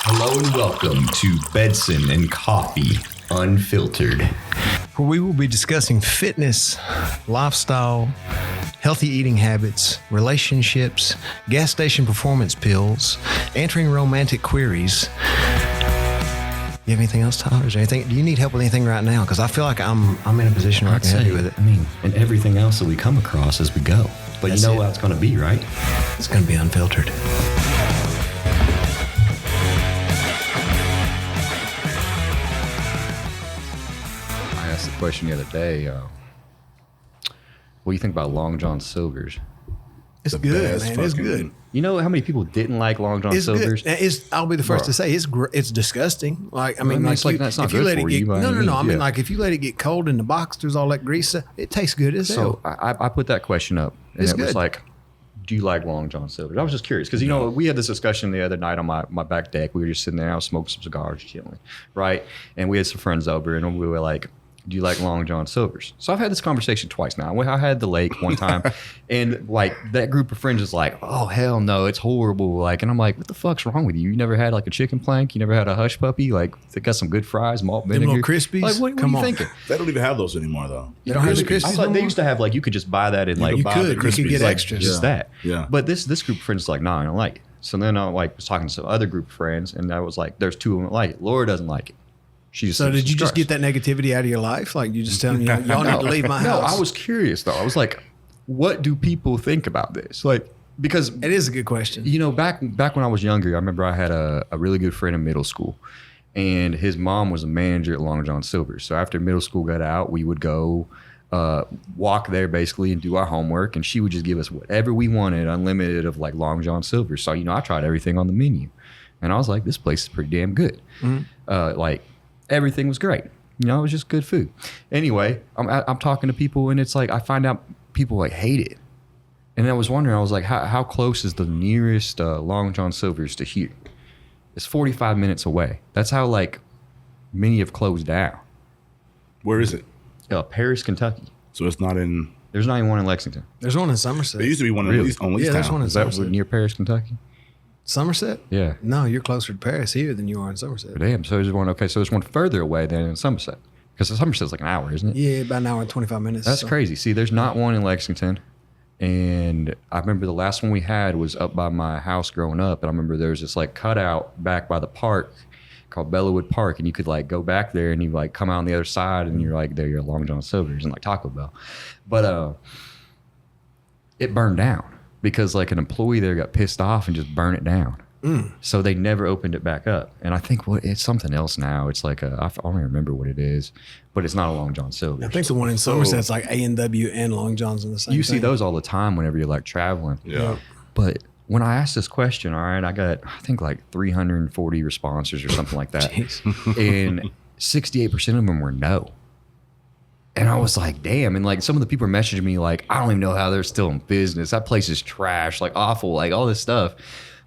Hello and welcome to Bedson and Coffey Unfiltered, where we will be discussing fitness, lifestyle, healthy eating habits, relationships, gas station performance pills, answering romantic queries. You have anything else, Tyler? Is there anything? Do you need help with anything right now? Because I feel like I'm in a position where I can help you with it. I mean, and everything else that we come across as we go. But you know what it's going to be, right? It's going to be unfiltered. I asked the question the other day, what do you think about Long John Silver's? It's good, man. It's good. You know how many people didn't like Long John Silver's? I'll be the first to say it's disgusting. Like, I mean, it's like that's not good for you. No. I mean, like if you let it get cold in the box, there's all that grease. It tastes good as hell. So I put that question up, and it was like, do you like Long John Silver's? I was just curious because, you know, we had this discussion the other night on my back deck. We were just sitting there. I was smoking some cigars, chilling, right? And we had some friends over, and we were like, do you like Long John Silver's? So I've had this conversation twice now. I had the lake one time, and like that group of friends is like, oh, hell no, it's horrible. Like, and I'm like, what the fuck's wrong with you? You never had like a chicken plank? You never had a hush puppy? Like, they got some good fries, malt vinegar. Them little Crispies? Like, what are you thinking? They don't even have those anymore, though. You don't have the Crispies? I thought they used to have, like, you could just buy that in, like, you could get like, extras. just that. Yeah. But this group of friends is like, nah, I don't like it. So then I was talking to some other group of friends, and I was like, there's two of them that like it. Laura doesn't like it. So did you just get that negativity out of your life? Like you just telling y'all need to leave my house? No, I was curious though. I was like, what do people think about this? Like, because it is a good question. You know, back when I was younger, I remember I had a really good friend in middle school, and his mom was a manager at Long John Silver's. So after middle school got out, we would go walk there basically and do our homework, and she would just give us whatever we wanted, unlimited of like Long John Silver's. So, you know, I tried everything on the menu, and I was like, this place is pretty damn good. Mm-hmm. Like, everything was great. You know, it was just good food. Anyway, I'm talking to people, and it's like I find out people like hate it. And I was wondering, I was like, how close is the nearest Long John Silver's to here? It's 45 minutes away. That's how like many have closed down. Where is it? Paris, Kentucky. So it's not in... There's not even one in Lexington. There's one in Somerset. There used to be one on Leestown. Yeah, there's one in Somerset. Is that near Paris, Kentucky? Somerset? Yeah. No, you're closer to Paris here than you are in Somerset. Damn. So there's one. Okay, so there's one further away than in Somerset, because Somerset's like an hour, isn't it? Yeah, about an hour and 25 minutes. That's crazy. See, there's not one in Lexington, and I remember the last one we had was up by my house growing up, and I remember there was this like cutout back by the park called Bellawood Park, and you could like go back there and you like come out on the other side, and you're like there, you're Long John Silver's and like Taco Bell, but it burned down because like an employee there got pissed off and just burned it down. So they never opened it back up. And I think it's something else now. It's like I don't even remember what it is, but it's not a Long John Silver's. I think the one in Somerset's like A&W and Long John's in the same You thing. See those all the time whenever you're like traveling. Yeah. But when I asked this question, all right, I got, I think like 340 responses or something like that. And 68% of them were no. And I was like, damn. And like some of the people were messaging me like, I don't even know how they're still in business. That place is trash, like awful, like all this stuff.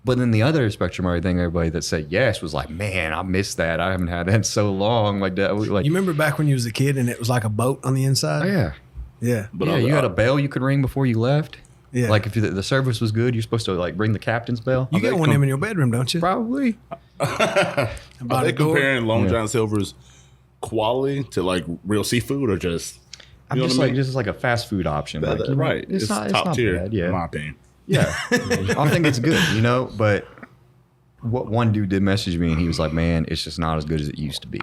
But then the other spectrum, everybody that said yes was like, man, I missed that. I haven't had that in so long. Like that. Like, you remember back when you was a kid and it was like a boat on the inside? Oh, yeah. Yeah. But yeah, you had a bell you could ring before you left. Yeah. Like if the service was good, you're supposed to like ring the captain's bell. You got one of them in your bedroom, don't you? Probably. Are they comparing Long John Silver's quality to like real seafood or just... I'm just like, just like a fast food option. Like, right. It's top tier, bad, yeah. in my opinion. Yeah. I think it's good, you know, but what one dude did message me and he was like, man, it's just not as good as it used to be.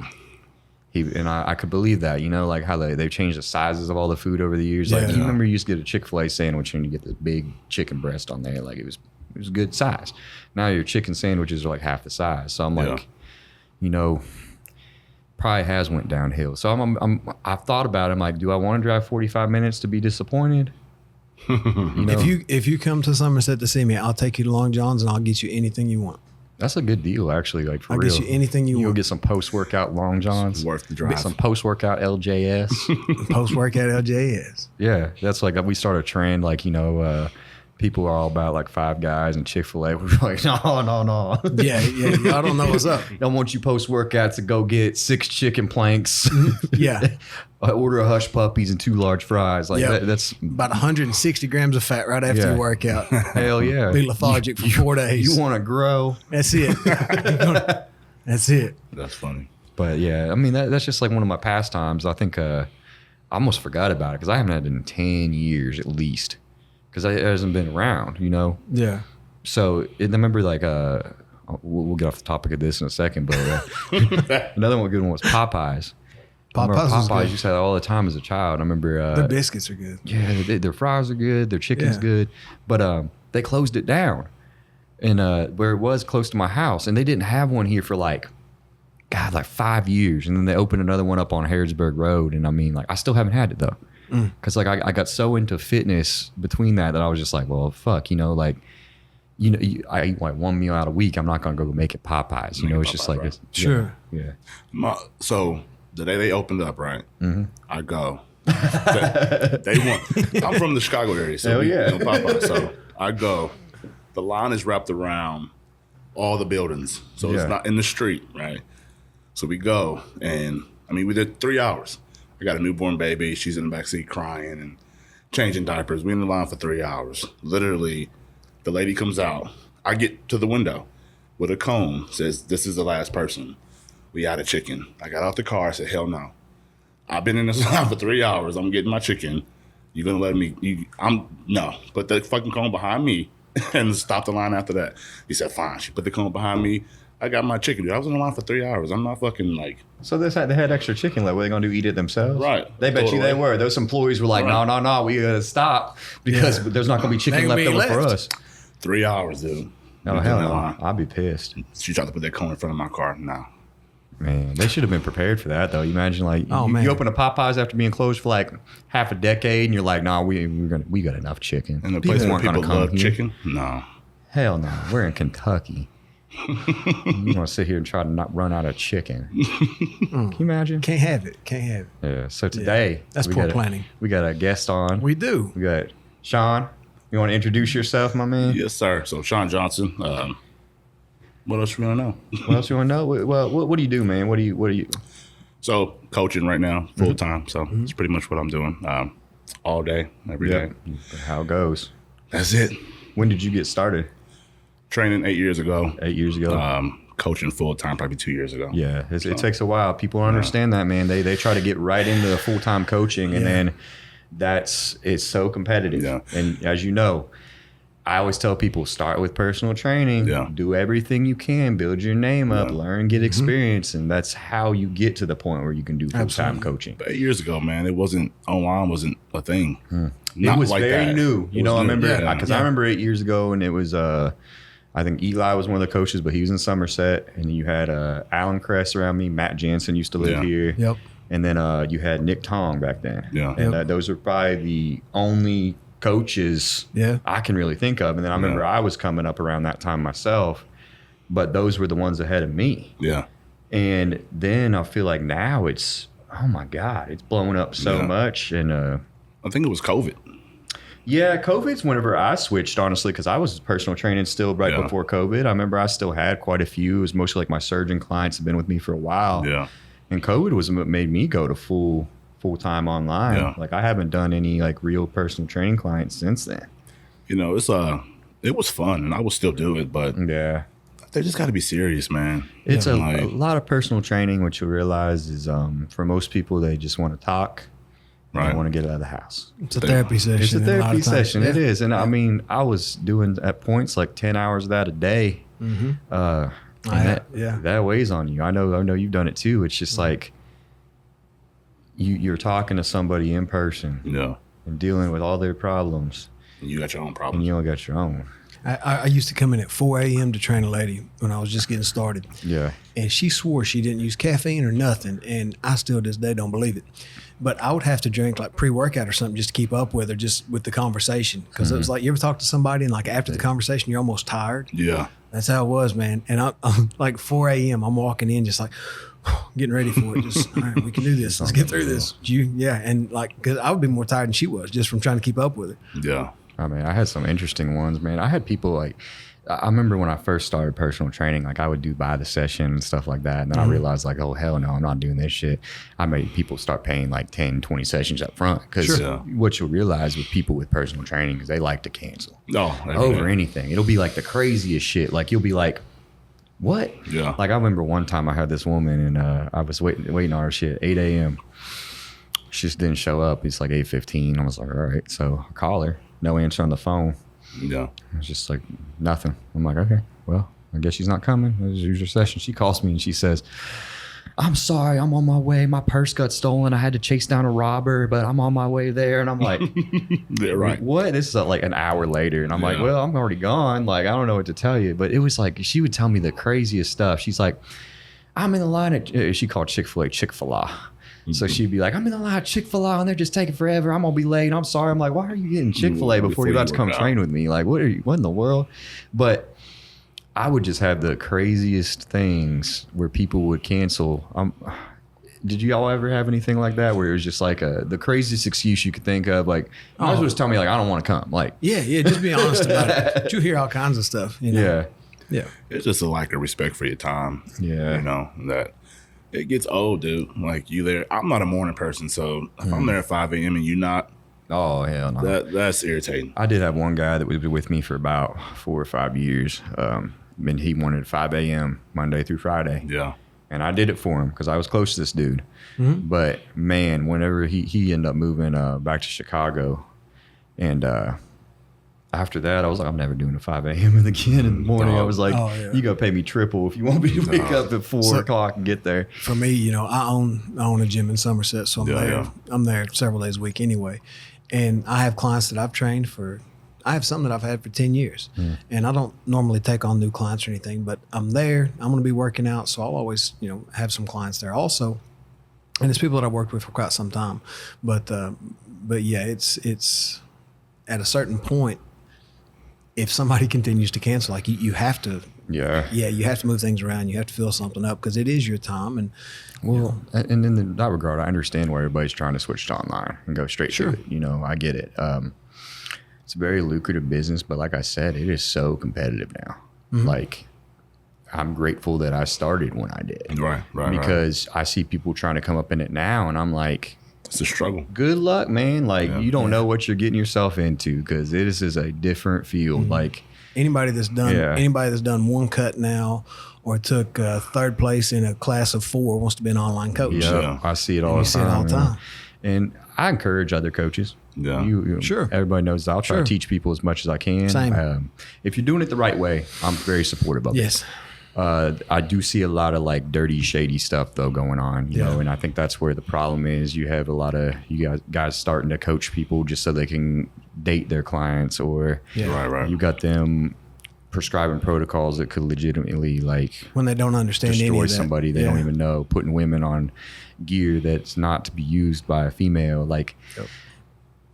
And I could believe that, you know, like how they've changed the sizes of all the food over the years. Like, you remember you used to get a Chick-fil-A sandwich and you get this big chicken breast on there. Like it was a good size. Now your chicken sandwiches are like half the size. So I'm like, you know, probably has went downhill. So I've thought about it. I'm like, do I want to drive 45 minutes to be disappointed? You know? If you come to Somerset to see me, I'll take you to Long John's and I'll get you anything you want. That's a good deal, actually. Like for I'll real, get you anything you want. You'll get some post-workout Long Johns. It's worth the drive. Get some post-workout LJS. Post-workout LJS. Yeah, that's like we start a trend. Like, you know, people are all about like Five Guys and Chick-fil-A. We're like, no. Yeah. Y'all don't know what's up. Don't want you post-workout to go get 6 chicken planks. Yeah. Order a hush puppies and 2 large fries. Like that's about 160 grams of fat right after your workout. Hell yeah. Be lethargic for 4 days. You want to grow. That's it. That's it. That's funny. But yeah, I mean, that's just like one of my pastimes. I think I almost forgot about it because I haven't had it in 10 years at least. Because it hasn't been around, you know? Yeah. So I remember like, we'll get off the topic of this in a second, but another one good one was Popeyes. Popeyes used to have that all the time as a child. I remember their biscuits are good. Yeah, their fries are good. Their chicken's good. But they closed it down, and where it was close to my house, and they didn't have one here for like 5 years, and then they opened another one up on Harrodsburg Road, and I mean, like I still haven't had it though, because like I got so into fitness between that I was just like, well, fuck, you know, like. You know, I eat like 1 meal out a week. I'm not gonna go make it Popeyes. You know, it's just like it's, sure. Yeah. So the day they opened up, right? Mm-hmm. I go. They want. I'm from the Chicago area, so Popeye. So I go. The line is wrapped around all the buildings, so it's not in the street, right? So we go, and I mean, we did 3 hours. I got a newborn baby. She's in the backseat crying and changing diapers. We in the line for 3 hours. Literally, the lady comes out. I get to the window with a cone. Says, "This is the last person. We out of chicken." I got out the car. I said, "Hell no. I've been in this line for 3 hours. I'm getting my chicken. You're gonna let me? No. Put the fucking cone behind me and stop the line after that." He said, "Fine." She put the cone behind me. I got my chicken. Dude, I was in the line for 3 hours. I'm not fucking like. So they had extra chicken. Like, what are they gonna do? Eat it themselves? Right. They bet you they were. Those employees were like, no, we gotta stop because there's not gonna be chicken left over for us. 3 hours, dude. No, hell no. I'd be pissed. She tried to put that cone in front of my car. No. Man, they should have been prepared for that, though. You imagine, like, you open a Popeyes after being closed for like half a decade, and you're like, "Nah, we got enough chicken." And the place where people love chicken? No. Hell no. We're in Kentucky. You want to sit here and try to not run out of chicken? Can you imagine? Can't have it. Yeah. So today, that's poor planning. We got a guest on. We do. We got Shawn. You want to introduce yourself, my man? Yes, sir. So Shawn Johnson. What else you want to know? What else you want to know? Well, what do you do, man? What do you? So coaching right now, full time. So it's pretty much what I'm doing, all day, every day. How it goes. That's it. When did you get started? Training 8 years ago. 8 years ago. Coaching full time probably 2 years ago. Yeah, it takes a while. People don't understand that, man. They try to get right into the full time coaching, and then it's so competitive. Yeah. And as you know, I always tell people, start with personal training. Yeah. Do everything you can, build your name up, learn, get experience, and that's how you get to the point where you can do full time coaching. But 8 years ago, man, online wasn't a thing. It was like very new. You know, I remember because I remember 8 years ago, and it was I think Eli was one of the coaches, but he was in Somerset, and you had Alan Kress around me. Matt Jansen used to live here. Yep. And then you had Nick Tong back then. Yeah. And those were probably the only coaches I can really think of. And then I remember I was coming up around that time myself, but those were the ones ahead of me. Yeah. And then I feel like now it's, oh my God, it's blowing up so much. And I think it was COVID. Yeah, COVID's whenever I switched, honestly, because I was personal training still right before COVID. I remember I still had quite a few. It was mostly like my surgeon clients have been with me for a while. Yeah. And COVID was what made me go to full time online. Yeah. Like I haven't done any like real personal training clients since then. You know, it was fun and I will still do it, but they just got to be serious, man. It's a lot of personal training. What you realize is for most people, they just want to talk. Right. They want to get out of the house. It's a therapy session. It's a therapy session. It is. And I mean, I was doing at points like 10 hours of that a day. Mm-hmm. That weighs on you. I know you've done it too. It's just like you're talking to somebody in person, and dealing with all their problems. And you got your own problems. And you only got your own. I used to come in at 4 a.m. to train a lady when I was just getting started. Yeah. And she swore she didn't use caffeine or nothing, and I still to this day don't believe it. But I would have to drink like pre-workout or something just to keep up with her, just with the conversation. Because it was like, you ever talk to somebody and like after the conversation, you're almost tired? Yeah. That's how it was, man. And I'm like 4 a.m., I'm walking in just like getting ready for it. Just, all right, we can do this. Let's get through this. And like, because I would be more tired than she was just from trying to keep up with her. Yeah. I mean, I had some interesting ones, man. I had people like, I remember when I first started personal training, like I would do by the session and stuff like that. And then I realized like, oh, hell no, I'm not doing this shit. I made people start paying like 10, 20 sessions up front. Because what you'll realize with people with personal training is they like to cancel over anything. It'll be like the craziest shit. Like you'll be like, what? Yeah. Like I remember one time I had this woman and I was waiting on her shit, 8 a.m. She just didn't show up. It's like 8:15. I was like, all right. So I call her. No answer on the phone. Yeah. It's just like nothing. I'm like, okay, well, I guess she's not coming. This is your session. She calls me and she says, I'm sorry, I'm on my way. My purse got stolen. I had to chase down a robber, but I'm on my way there. And I'm like, right. What? This is like an hour later. And I'm like, well, I'm already gone. Like, I don't know what to tell you. But it was like, she would tell me the craziest stuff. She's like, I'm in the line at, she called Chick-fil-A, Chick-fil-A. So she'd be like, I'm in the line at Chick-fil-A and they're just taking forever. I'm going to be late. I'm sorry. I'm like, why are you getting Chick-fil-A before you're about to come train with me? Like, what in the world? But I would just have the craziest things where people would cancel. Did you all ever have anything like that where it was just like the craziest excuse you could think of? Like, you might as well just tell me like, I don't want to come. Like, yeah, just be honest about it. But you hear all kinds of stuff. You know? Yeah. It's just a lack of respect for your time. Yeah. You know, that. It gets old, dude. Like you there. I'm not a morning person, so if I'm there at 5 a.m. and you're not, oh hell no, that's irritating. I did have one guy that was with me for about 4 or 5 years, and he wanted 5 a.m. Monday through Friday. Yeah, and I did it for him because I was close to this dude. Mm-hmm. But man, whenever he ended up moving back to Chicago, and after that, I was like, I'm never doing a 5 a.m. again in the morning. I was like, you got to pay me triple if you want me to wake up at 4 o'clock and get there. For me, you know, I own a gym in Somerset, so I'm there several days a week anyway. And I have clients that I've trained for. I have some that I've had for 10 years. And I don't normally take on new clients or anything, but I'm there. I'm going to be working out, so I'll always, you know, have some clients there also. And it's people that I've worked with for quite some time. But yeah, it's at a certain point, if somebody continues to cancel, like you have to, you have to move things around. You have to fill something up because it is your time. And and in that regard, I understand why everybody's trying to switch to online and go straight to it. You know, I get it. It's a very lucrative business, but like I said, it is so competitive now. Mm-hmm. Like, I'm grateful that I started when I did. Right. Because I see people trying to come up in it now, and I'm like, it's a struggle. Good luck, man. Like you don't know what you're getting yourself into because this is a different field. Mm-hmm. Like anybody that's done one cut now or took third place in a class of 4 wants to be an online coach. Yeah, I see it all the time. And I encourage other coaches. Yeah, sure. Everybody knows I'll try to teach people as much as I can. Same. If you're doing it the right way, I'm very supportive of it. Yes. I do see a lot of like dirty, shady stuff though going on, you know, and I think that's where the problem is. You have a lot of guys starting to coach people just so they can date their clients, or you got them prescribing protocols that could legitimately like when they don't understand destroy somebody they don't even know, putting women on gear that's not to be used by a female, like.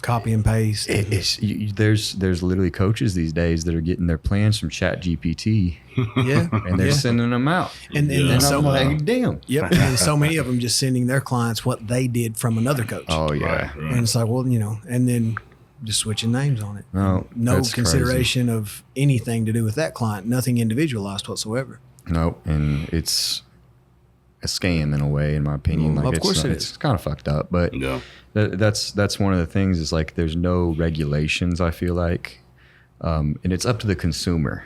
Copy and paste. There's literally coaches these days that are getting their plans from ChatGPT. And they're sending them out. And so like, damn. Yep. And so many of them just sending their clients what they did from another coach. Oh yeah. Right. And it's like, well, you know, and then just switching names on it. No consideration of anything to do with that client. Nothing individualized whatsoever. Nope. And it's a scam in a way, in my opinion. Like, of course it's kind of fucked up, but that's one of the things is like there's no regulations, I feel like, and it's up to the consumer.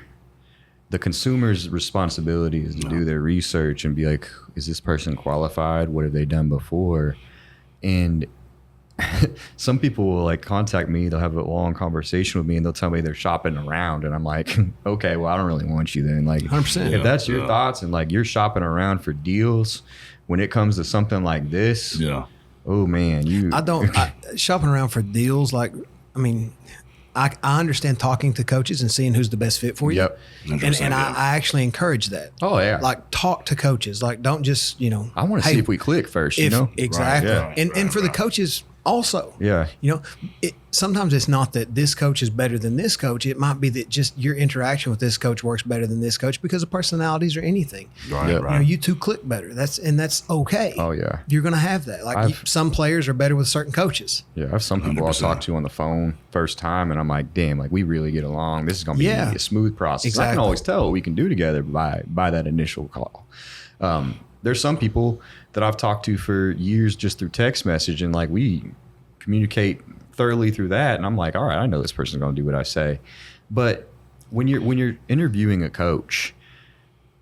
The consumer's responsibility is to do their research and be like, is this person qualified? What have they done before? And some people will like contact me, they'll have a long conversation with me and they'll tell me they're shopping around, and I'm like, okay, well, I don't really want you then. Like 100%. If that's your thoughts and like you're shopping around for deals when it comes to something like this, oh man, shopping around for deals, like, I mean, I understand talking to coaches and seeing who's the best fit for you. Yep. And I actually encourage that. Oh yeah. Like, talk to coaches. Like, don't just, you know, I want to see if we click first, you know? Exactly. And for the coaches also. Yeah. You know, sometimes it's not that this coach is better than this coach. It might be that just your interaction with this coach works better than this coach because of personalities or anything. Right, Yeah. right. You know, you two click better. That's okay. Oh, yeah. You're going to have that. Like some players are better with certain coaches. Yeah, I have some people 100%. I'll talk to on the phone first time, and I'm like, damn, like we really get along. This is going to be a smooth process. Exactly. I can always tell what we can do together by that initial call. There's some people that I've talked to for years just through text message, and like we communicate thoroughly through that. And I'm like, all right, I know this person's going to do what I say. But when you're interviewing a coach,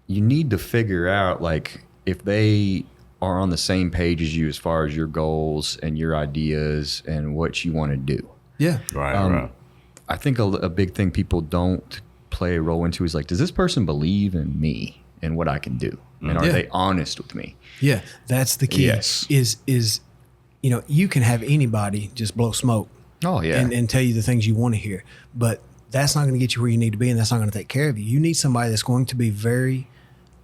you need to figure out like if they are on the same page as you as far as your goals and your ideas and what you want to do. Yeah. Right. I think a big thing people don't play a role into is like, does this person believe in me and what I can do? And are they honest with me? Yeah, that's the key. Yes. Is you know, you can have anybody just blow smoke. Oh, yeah. And tell you the things you want to hear. But that's not going to get you where you need to be, and that's not going to take care of you. You need somebody that's going to be very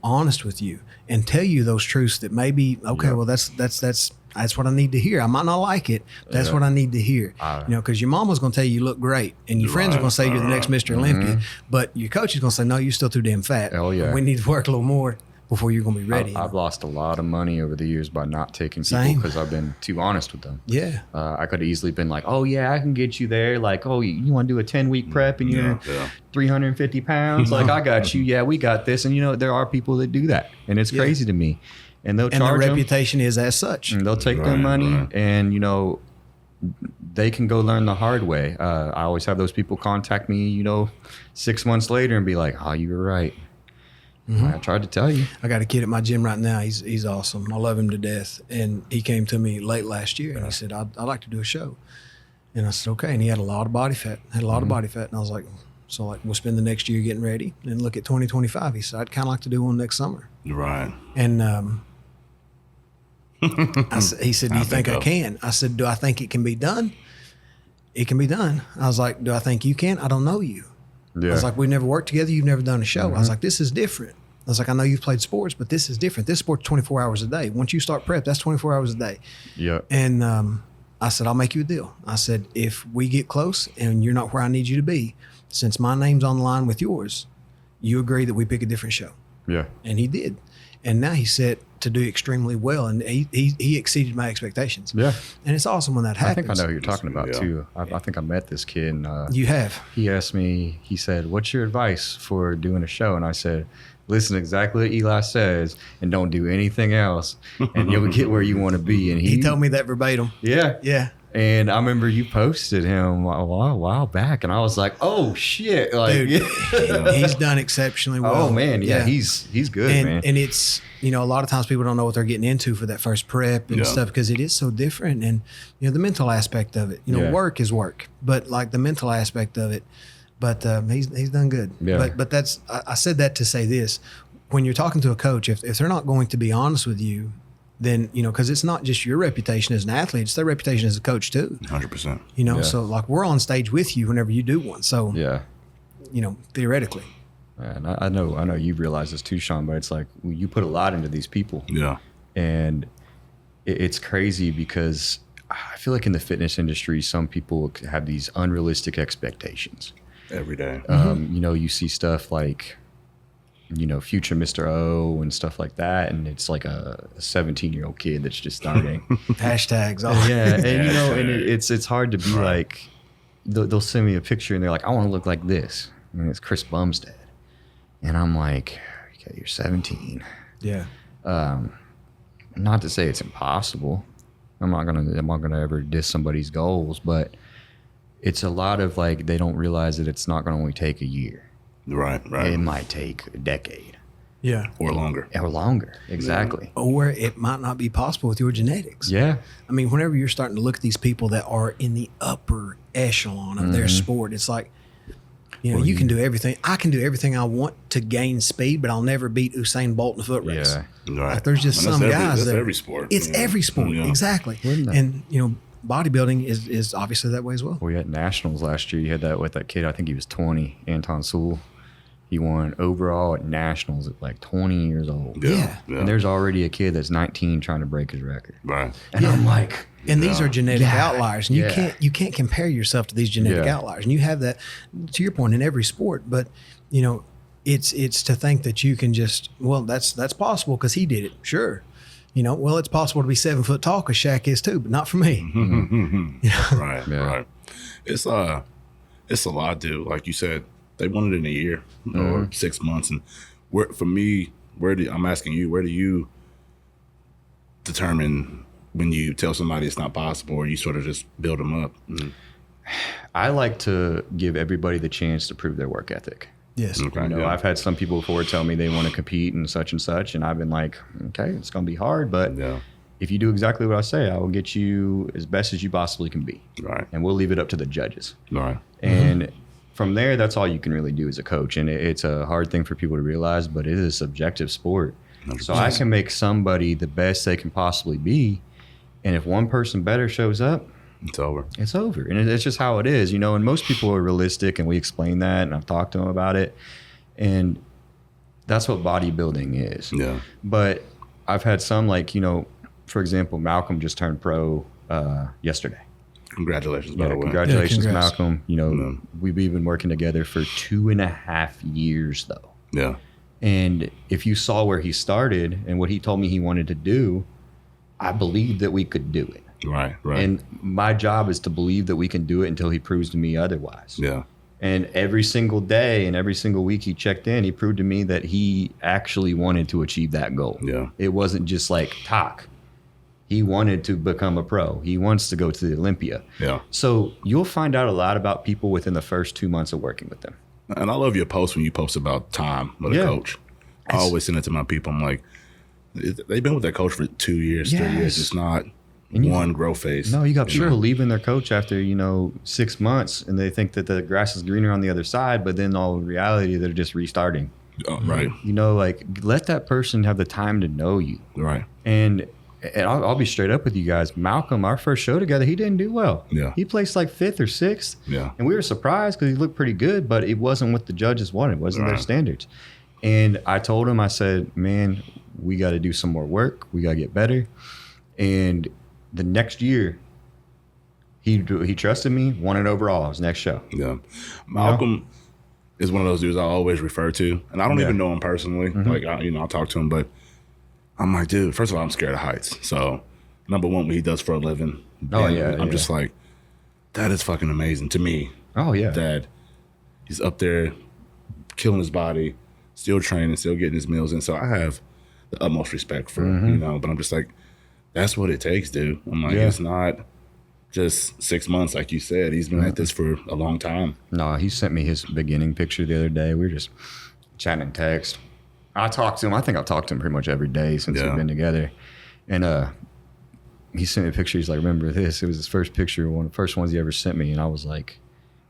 honest with you and tell you those truths that maybe, okay, well, that's what I need to hear. I might not like it. That's what I need to hear. You know, because your mama's going to tell you look great, and your friends are going to say you're the next Mr. Olympia, but your coach is going to say, no, you're still too damn fat. Oh, yeah. We need to work a little more before you're going to be ready. I've lost a lot of money over the years by not taking people because I've been too honest with them. Yeah. I could have easily been like, oh, yeah, I can get you there. Like, oh, you want to do a 10-week prep and you're 350 pounds? Like, I got you. Yeah, we got this. And, you know, there are people that do that. And it's crazy to me. And they'll charge their them, reputation is as such. and they'll take their money and, you know, they can go learn the hard way. I always have those people contact me, you know, 6 months later and be like, oh, you were right. I tried to tell you. I got a kid at my gym right now. He's awesome. I love him to death. And he came to me late last year and he said, I'd like to do a show. And I said, okay. And he had a lot of body fat. And I was like, so like we'll spend the next year getting ready and look at 2025. He said, I'd kind of like to do one next summer. Right. And he said, do you think I can? I said, do I think it can be done? It can be done. I was like, do I think you can? I don't know you. Yeah. I was like, we've never worked together. You've never done a show. I was like, this is different. I was like, I know you've played sports, but this is different. This sport's 24 hours a day. Once you start prep, that's 24 hours a day. Yeah. And I said, I'll make you a deal. I said, if we get close and you're not where I need you to be, since my name's on the line with yours, you agree that we pick a different show. Yeah. And he did. And now he's set to do extremely well. And he exceeded my expectations. Yeah. And it's awesome when that happens. I think I know who you're talking about too. I think I met this kid and you have. He asked me, he said, what's your advice for doing a show? And I said, listen exactly what Eli says and don't do anything else and you'll get where you want to be. And he told me that verbatim. Yeah. Yeah. And I remember you posted him a while back, and I was like, "Oh shit!" Like, dude, he's done exceptionally well. Oh man, yeah. He's good, man. And it's, you know, a lot of times people don't know what they're getting into for that first prep and stuff because it is so different. And you know, the mental aspect of it. You know, work is work, but like the mental aspect of it. But he's done good. Yeah. But that's I said that to say this: when you're talking to a coach, if they're not going to be honest with you, then, you know, because it's not just your reputation as an athlete, it's their reputation as a coach too. 100%. You know, so like we're on stage with you whenever you do one. So, you know, theoretically. And I know you've realized this too, Shawn, but it's like you put a lot into these people. Yeah. And it's crazy because I feel like in the fitness industry, some people have these unrealistic expectations. Every day. You know, you see stuff like, you know, future Mr. O and stuff like that. And it's like a 17-year-old kid that's just starting. Hashtags. Yeah. And, you know, and it's hard to be like, they'll send me a picture and they're like, I want to look like this. And it's Chris Bumstead. And I'm like, okay, you're 17. Yeah. Not to say it's impossible. I'm not gonna ever diss somebody's goals, but it's a lot of like, they don't realize that it's not going to only take a year. Right. It might take a decade. Yeah. Or longer. Exactly. Or it might not be possible with your genetics. Yeah. I mean, whenever you're starting to look at these people that are in the upper echelon of their sport, it's like, you know, you can do everything. I can do everything I want to gain speed, but I'll never beat Usain Bolt in a foot race. Yeah. Right. Like there's just some guys that's that every sport. It's every sport. Yeah. Exactly. And, you know, bodybuilding is obviously that way as well. We had nationals last year. You had that with that kid. I think he was 20, Anton Sewell. He won overall at nationals at like 20 years old. Yeah. And there's already a kid that's 19 trying to break his record. Right. And I'm like, And these are genetic outliers, and you can't compare yourself to these genetic outliers. And you have that, to your point, in every sport. But it's to think that you can just, well, that's possible because he did it. Sure. Well, it's possible to be 7 foot tall because Shaq is too, but not for me. Right. Right. It's a lot, dude. Like you said, they won it in a year or 6 months. And for me, I'm asking you, where do you determine when you tell somebody it's not possible, or you sort of just build them up? I like to give everybody the chance to prove their work ethic. Yes. Okay, I've had some people before tell me they want to compete and such, and I've been like, okay, it's going to be hard, but if you do exactly what I say, I will get you as best as you possibly can be. Right. And we'll leave it up to the judges. Right. And from there, that's all you can really do as a coach. And it's a hard thing for people to realize, but it is a subjective sport. 100%. So I can make somebody the best they can possibly be. And if one person better shows up, it's over. It's over. And it's just how it is, and most people are realistic, and we explain that, and I've talked to them about it. And that's what bodybuilding is. Yeah. But I've had some, like, for example, Malcolm just turned pro yesterday. Congratulations, by the way. Congratulations, Malcolm. We've been working together for 2.5 years, though. Yeah. And if you saw where he started and what he told me he wanted to do, I believed that we could do it. Right. And my job is to believe that we can do it until he proves to me otherwise. Yeah. And every single day and every single week he checked in, he proved to me that he actually wanted to achieve that goal. Yeah. It wasn't just like talk. He wanted to become a pro. He wants to go to the Olympia. Yeah. So you'll find out a lot about people within the first 2 months of working with them. And I love your post when you post about time with a coach. I always send it to my people. I'm like, they've been with that coach for 2 years, 3 years. It's not one growth phase. No, you got people leaving their coach after 6 months, and they think that the grass is greener on the other side, but then all in reality they're just restarting. Right. Like, let that person have the time to know you. Right. And I'll be straight up with you guys. Malcolm, our first show together, he didn't do well. Yeah. He placed like 5th or 6th. Yeah. And we were surprised because he looked pretty good, but it wasn't what the judges wanted. It wasn't their standards. And I told him, I said, man, we got to do some more work. We got to get better. And the next year, he trusted me, won it overall. His next show. Yeah. Malcolm is one of those dudes I always refer to. And I don't even know him personally. Like, I'll talk to him, but I'm like, dude, first of all, I'm scared of heights. So, number one, what he does for a living. I'm just like, that is fucking amazing to me. Oh, yeah. That he's up there killing his body, still training, still getting his meals in. So I have the utmost respect for but I'm just like, that's what it takes, dude. I'm like, it's not just 6 months, like you said. He's been at this for a long time. No, he sent me his beginning picture the other day. We were just chatting in text. I talked to him. I think I've talked to him pretty much every day since we've been together. And he sent me a picture. He's like, remember this? It was his first picture, one of the first ones he ever sent me. And I was like,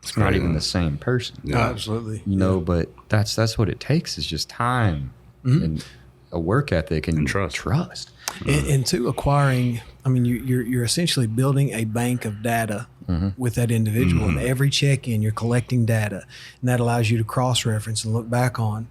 it's not even the same person. Yeah. Absolutely. But that's what it takes, is just time and a work ethic and trust. And to acquiring, you're essentially building a bank of data with that individual. And every check-in, you're collecting data. And that allows you to cross-reference and look back on.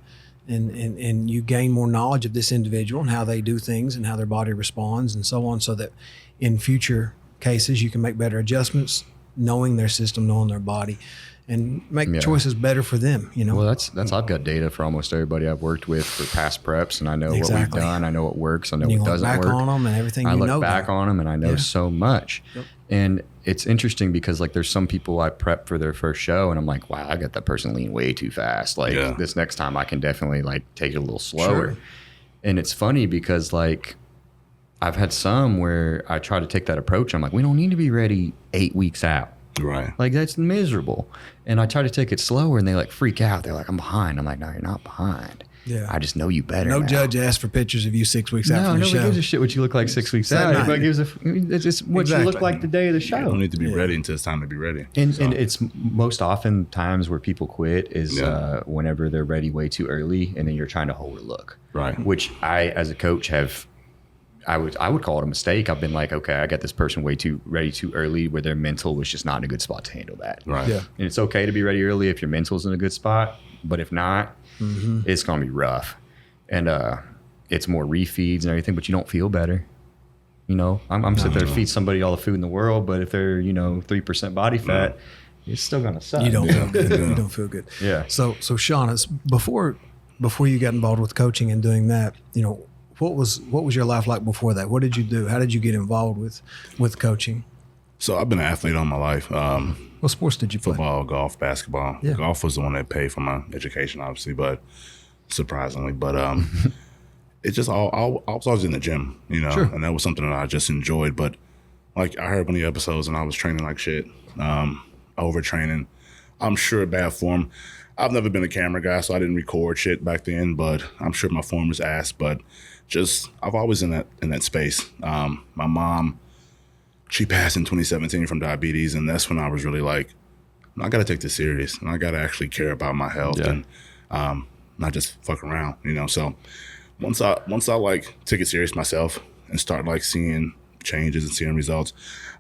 And you gain more knowledge of this individual and how they do things and how their body responds and so on, so that in future cases you can make better adjustments, knowing their system, knowing their body, and make choices better for them. Well, that's I've got data for almost everybody I've worked with for past preps, and I know what we've done. I know what works. I know what doesn't work. You look back on them and everything. I look back on them and I know so much. Yep. And it's interesting because, like, there's some people I prep for their first show and I'm like, wow, I got that person lean way too fast. Like this next time I can definitely like take it a little slower. Sure. And it's funny because, like, I've had some where I try to take that approach. I'm like, we don't need to be ready 8 weeks out. Right. Like, that's miserable. And I try to take it slower and they like freak out. They're like, I'm behind. I'm like, no, you're not behind. Yeah. I just know you better. No now. judge asked for pictures of you 6 weeks out from the show. Nobody gives a shit what you look like 6 weeks out. Everybody gives it's just what you look like the day of the show. You don't need to be ready until it's time to be ready. And it's most often times where people quit is whenever they're ready way too early and then you're trying to hold a look. Right. Which I, as a coach, I would call it a mistake. I've been like, okay, I got this person way too ready too early where their mental was just not in a good spot to handle that. Right. Yeah. And it's okay to be ready early if your mental's in a good spot, but if not, it's going to be rough. And it's more refeeds and everything, but you don't feel better. You know, I'm sitting there to feed somebody all the food in the world, but if they're, 3% body fat, it's still gonna suck. You don't feel good. You don't feel good. Yeah. So Shawn, it's before you got involved with coaching and doing that, what was your life like before that? What did you do? How did you get involved with coaching? So I've been an athlete all my life. What sports did you play? Football, golf, basketball. Yeah. Golf was the one that paid for my education, obviously, but surprisingly. But it just I was always in the gym, Sure. and that was something that I just enjoyed. But like I heard one of the episodes, and I was training like shit, overtraining. I'm sure bad form. I've never been a camera guy, so I didn't record shit back then. But I'm sure my form was ass. But I've always in that space. My mom, she passed in 2017 from diabetes, and that's when I was really like, I got to take this serious, and I got to actually care about my health and not just fuck around, So once I like took it serious myself and started like seeing changes and seeing results,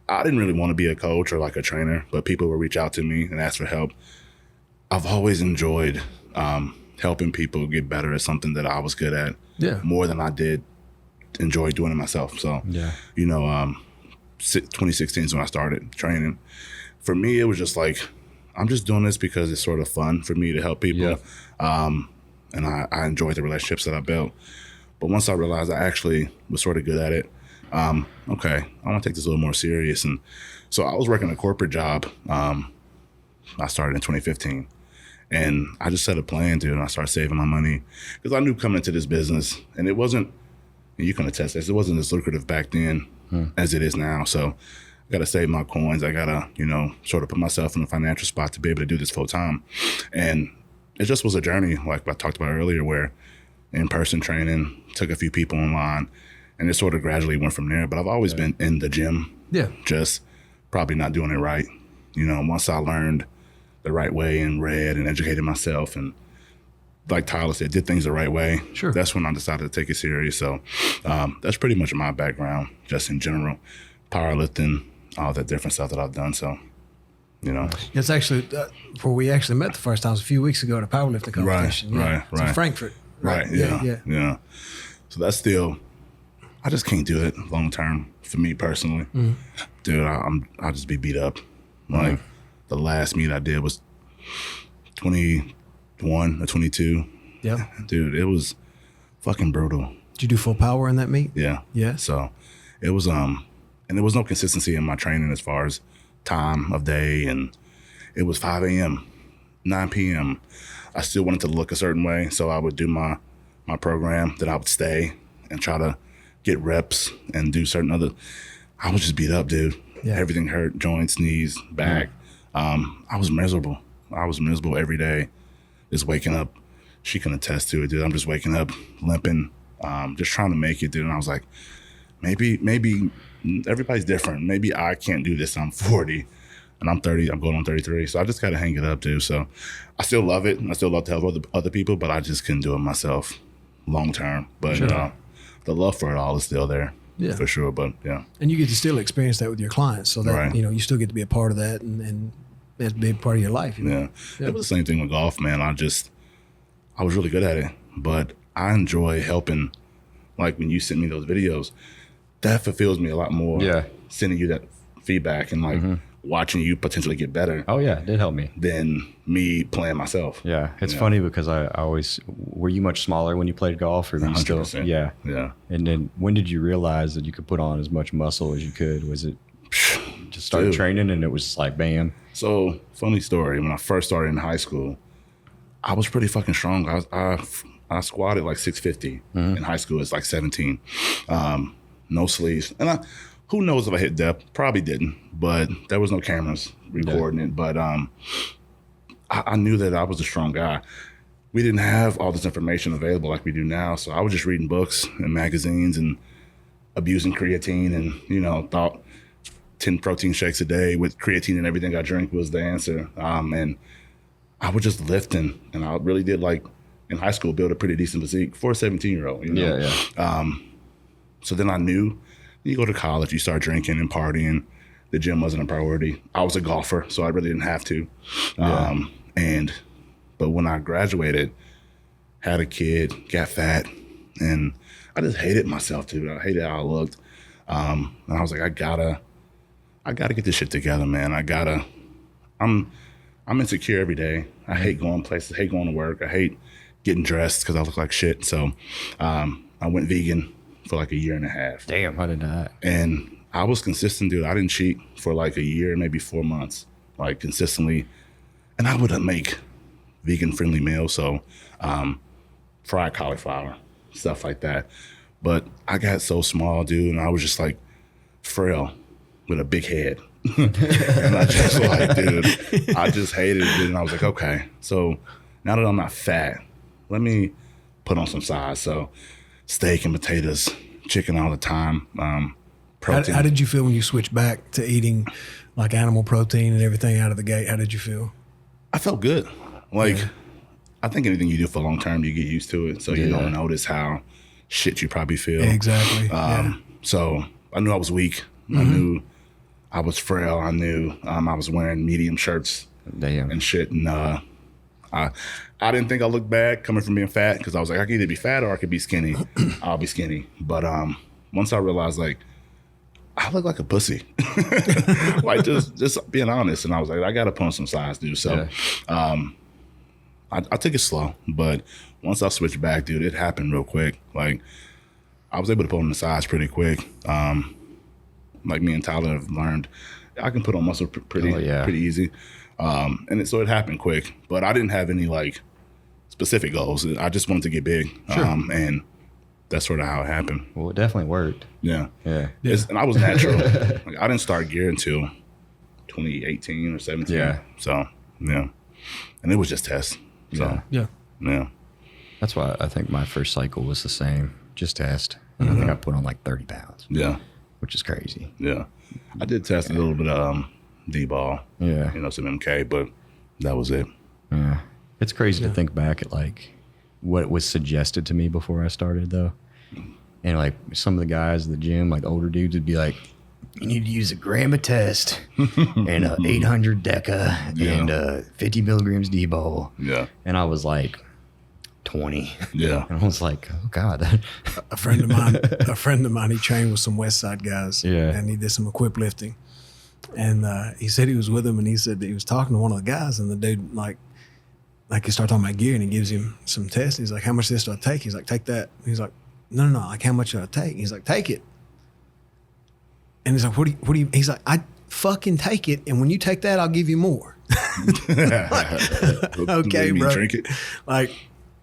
I didn't really want to be a coach or like a trainer, but people would reach out to me and ask for help. I've always enjoyed helping people get better at something that I was good at more than I did enjoy doing it myself. So, 2016 is when I started training. For me, it was just like, I'm just doing this because it's sort of fun for me to help people. Yeah. And I enjoyed the relationships that I built. But once I realized I actually was sort of good at it, okay, I want to take this a little more serious. And so I was working a corporate job. I started in 2015. And I just set a plan, dude, and I started saving my money. Because I knew coming into this business, and it wasn't, and you can attest this, it wasn't as lucrative back then as it is now. So I got to save my coins. I got to, sort of put myself in a financial spot to be able to do this full time. And it just was a journey, like I talked about earlier, where in-person training, took a few people online, and it sort of gradually went from there. But I've always been in the gym, just probably not doing it right. Once I learned the right way and read and educated myself and, like Tyler said, did things the right way. Sure. That's when I decided to take it serious. So that's pretty much my background, just in general, powerlifting, all that different stuff that I've done. So, It's actually where we actually met the first time was a few weeks ago at a powerlifting competition. Right. In Frankfurt. Right. Yeah. So that's still, I just can't do it long term for me personally. Mm-hmm. Dude, I'll just be beat up. Like the last meet I did was 21 or 22. Yeah. Dude, it was fucking brutal. Did you do full power in that meet? Yeah. Yeah. So it was, and there was no consistency in my training as far as time of day. And it was 5 a.m., 9 p.m. I still wanted to look a certain way. So I would do my program, then I would stay and try to get reps and do certain other. I was just beat up, dude. Yeah. Everything hurt, joints, knees, back. I was miserable. Every day, just waking up. She can attest to it, dude. I'm just waking up, limping, just trying to make it, dude. And I was like, maybe everybody's different. Maybe I can't do this. I'm 40 and I'm 30. I'm going on 33. So I just got to hang it up, dude. So I still love it. I still love to help other people, but I just couldn't do it myself long term. But sure. The love for it all is still there. Yeah. For sure, but yeah. And you get to still experience that with your clients, so that you still get to be a part of that, and that's a big part of your life. Yeah. It was the same thing with golf, man. I was really good at it, but I enjoy helping. Like when you send me those videos, that fulfills me a lot more. Yeah, sending you that feedback and like watching you potentially get better. Oh yeah, it did help me. Than me playing myself. Yeah, it's funny because I always, were you much smaller when you played golf, or were you 100%. Still? Yeah. And then when did you realize that you could put on as much muscle as you could? Was it just started training and it was just like bam? So funny story. When I first started in high school, I was pretty fucking strong. I squatted like 650 in high school. It's like 17, no sleeves, and who knows if I hit depth? Probably didn't, but there was no cameras recording it. But I knew that I was a strong guy. We didn't have all this information available like we do now, so I was just reading books and magazines and abusing creatine, and thought 10 protein shakes a day with creatine and everything I drink was the answer. And I was just lifting, and I really did, like in high school, build a pretty decent physique for a 17-year-old. So then I knew. You go to college, you start drinking and partying. The gym wasn't a priority. I was a golfer, so I really didn't have to. But when I graduated, had a kid, got fat, and I just hated myself, dude. I hated how I looked. And I was like, I gotta get this shit together, man. I'm insecure every day. I hate going places, hate going to work. I hate getting dressed because I look like shit. So I went vegan for like a year and a half. Damn, I didn't know that. And I was consistent, dude. I didn't cheat for like a year, maybe 4 months, like consistently. And I would make vegan-friendly meals, so fried cauliflower, stuff like that. But I got so small, dude, and I was just like frail with a big head. And I just like, dude, I just hated it, dude. And I was like, okay, so now that I'm not fat, let me put on some size. So steak and potatoes, chicken all the time, protein. How did you feel when you switched back to eating like animal protein and everything out of the gate? How did you feel? I felt good. Like, I think anything you do for long term, you get used to it. So you don't notice how shit you probably feel. Exactly. So I knew I was weak. I knew I was frail. I knew I was wearing medium shirts and shit. And I didn't think I looked bad coming from being fat because I was like, I could either be fat or I could be skinny. I'll be skinny. But once I realized, like, I look like a pussy. Like, just being honest. And I was like, I got to put on some size, dude. So I took it slow. But once I switched back, dude, it happened real quick. Like, I was able to put on the size pretty quick. Like me and Tyler have learned, I can put on muscle pretty easy. And so it happened quick. But I didn't have any, like, specific goals. I just wanted to get big. Sure. And that's sort of how it happened. Well, it definitely worked. Yeah. And I was natural. Like, I didn't start gear until 2018 or 17. Yeah. So, yeah. And it was just tests. So, yeah. That's why I think my first cycle was the same. Just test. And I think I put on like 30 pounds. Yeah. Which is crazy. Yeah. I did test a little bit of D-ball. Yeah. You know, some MK, but that was it. Yeah. It's crazy to think back at like what was suggested to me before I started though. And like some of the guys at the gym, like older dudes would be like, you need to use a gram of test and 800 deca and 50 milligrams D-ball. Yeah. And I was like 20. Yeah. And I was like, oh God. a friend of mine, he trained with some West Side guys. Yeah. And he did some equip lifting. And he said he was with them and he said that he was talking to one of the guys and the dude like he started talking about gear and he gives him some tests. He's like, how much of this do I take? He's like, take that. He's like, no, like how much do I take? He's like, take it. And he's like, what do you, he's like, I fucking take it. And when you take that, I'll give you more. Okay, bro. Drink it. Like,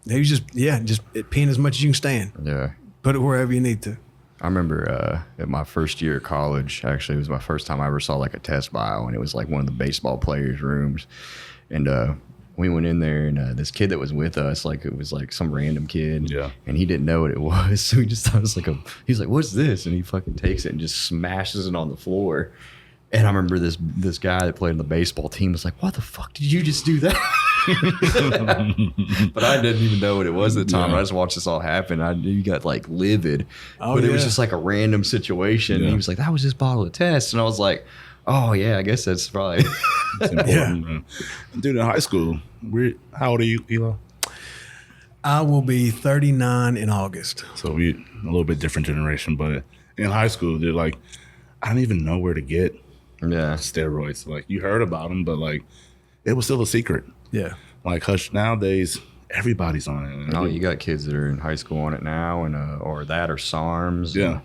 he was just peeing as much as you can stand. Yeah. Put it wherever you need to. I remember at my first year of college, actually, it was my first time I ever saw like a test vial, and it was like one of the baseball players' rooms. And we went in there, and this kid that was with us, like it was like some random kid, and he didn't know what it was. So he just thought it was like he's like, what's this? And he fucking takes it and just smashes it on the floor. And I remember this guy that played in the baseball team was like, what the fuck did you just do that? But I didn't even know what it was at the time. I just watched this all happen. I knew you got like livid, but it was just like a random situation. And he was like, that was just bottle of test. And I was like, oh yeah, I guess that's probably important. Dude, in high school, how old are you, Eli? I will be 39 in August. So we a little bit different generation, but in high school, dude, like I didn't even know where to get steroids. Like you heard about them, but like it was still a secret. Yeah. Like hush, nowadays everybody's on it. No, you got kids that are in high school on it now, and or SARMs. Yeah.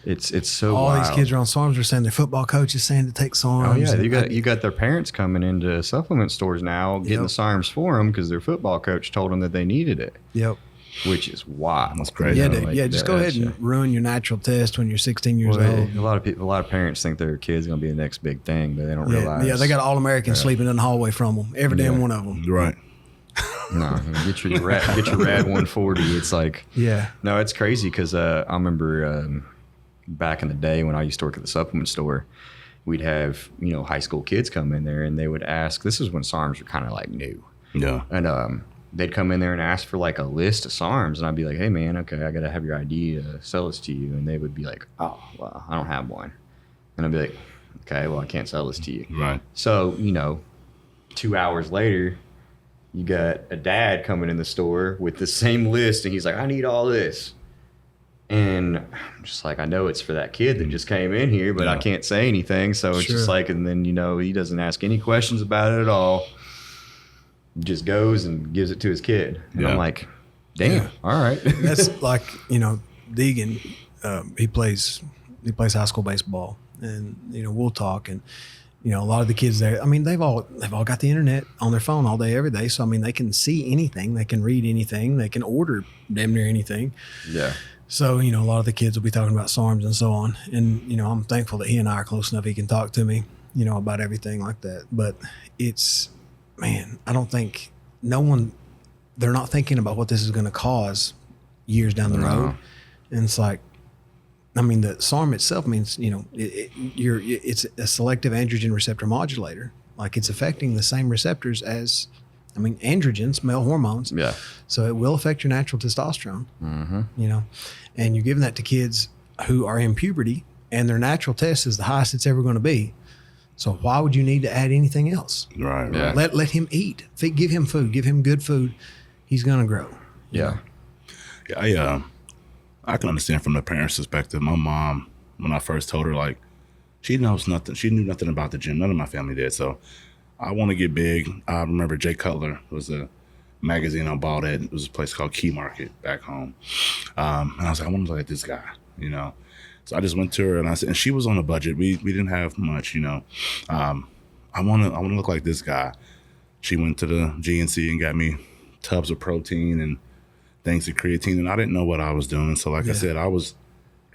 It's so all wild. These kids are on SARMs. Are saying their football coach is saying to take SARMs. Oh yeah, you got their parents coming into supplement stores now getting the SARMs for them because their football coach told them that they needed it. Yep. Which is wild. That's crazy. Yeah, just go ahead and ruin your natural test when you're 16 years old. A lot of parents think their kid's gonna be the next big thing, but they don't realize. Yeah, they got All-Americans sleeping in the hallway from them. Every damn one of them. Right. No, get your rad 140. It's like no, it's crazy because I remember back in the day when I used to work at the supplement store, we'd have high school kids come in there and they would ask. This is when SARMs were kind of like new. Yeah. And they'd come in there and ask for like a list of SARMs, and I'd be like, hey man, okay, I gotta have your ID to sell this to you. And they would be like, oh well, I don't have one. And I'd be like, okay, well I can't sell this to you. Right. So 2 hours later, you got a dad coming in the store with the same list, and he's like, I need all this. And I'm just like, I know it's for that kid that just came in here, but I can't say anything. So it's just like, and then, he doesn't ask any questions about it at all. Just goes and gives it to his kid. And I'm like, damn, all right. That's like, Deegan, he plays high school baseball, and, we'll talk, and, a lot of the kids there, I mean, they've all got the internet on their phone all day, every day. So, I mean, they can see anything, they can read anything, they can order damn near anything. Yeah. So, a lot of the kids will be talking about SARMs and so on. And, I'm thankful that he and I are close enough. He can talk to me, about everything like that. But it's, man, I don't think they're not thinking about what this is going to cause years down the road. And it's like, I mean, the SARM itself means, it's a selective androgen receptor modulator. Like, it's affecting the same receptors as, androgens, male hormones. Yeah. So it will affect your natural testosterone, and you're giving that to kids who are in puberty, and their natural test is the highest it's ever going to be. So why would you need to add anything else? Right. Yeah. Let him eat. Give him food. Give him good food. He's going to grow. Yeah. Yeah. I can understand from the parents' perspective. My mom, when I first told her, like, she knows nothing. She knew nothing about the gym. None of my family did. So I want to get big. I remember Jay Cutler was a magazine I bought at. It was a place called Key Market back home. And I was like, I want to look at this guy, So I just went to her and I said, and she was on a budget. We didn't have much, I want to look like this guy. She went to the GNC and got me tubs of protein and things of creatine, and I didn't know what I was doing. So like I said, I was